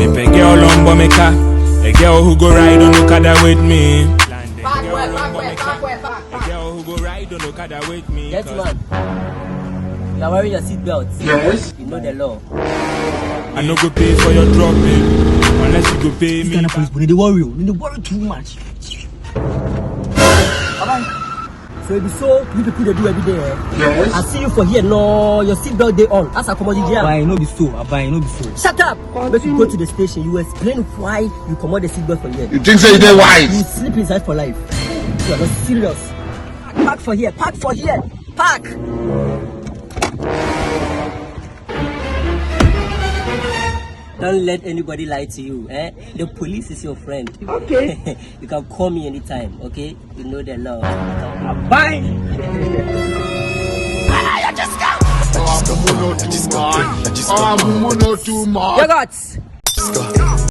If a girl on Bomeka, a girl who go ride on Okada with me. A girl who go ride on Okada with me. Gentleman, you are wearing your seatbelt. Yes. You know the law. I no go pay for your dropping unless you go pay me. Ghana police, they worry you. They worry too much. So it be so you people they do every day. Yes. I see you for here. No, your seatbelt day on. As I come out here. Why no be so? Why no be so? Shut up. Make you go to the station. You explain why you come out the seatbelt for here. You think so? You're wise. You sleep inside for life. You are not serious. Park for here. Park for here. Park. Don't let anybody lie to you, eh? The police is your friend. Okay. You can call me anytime, okay? You know the law. Bye. Oh, I'm too much. Your guts.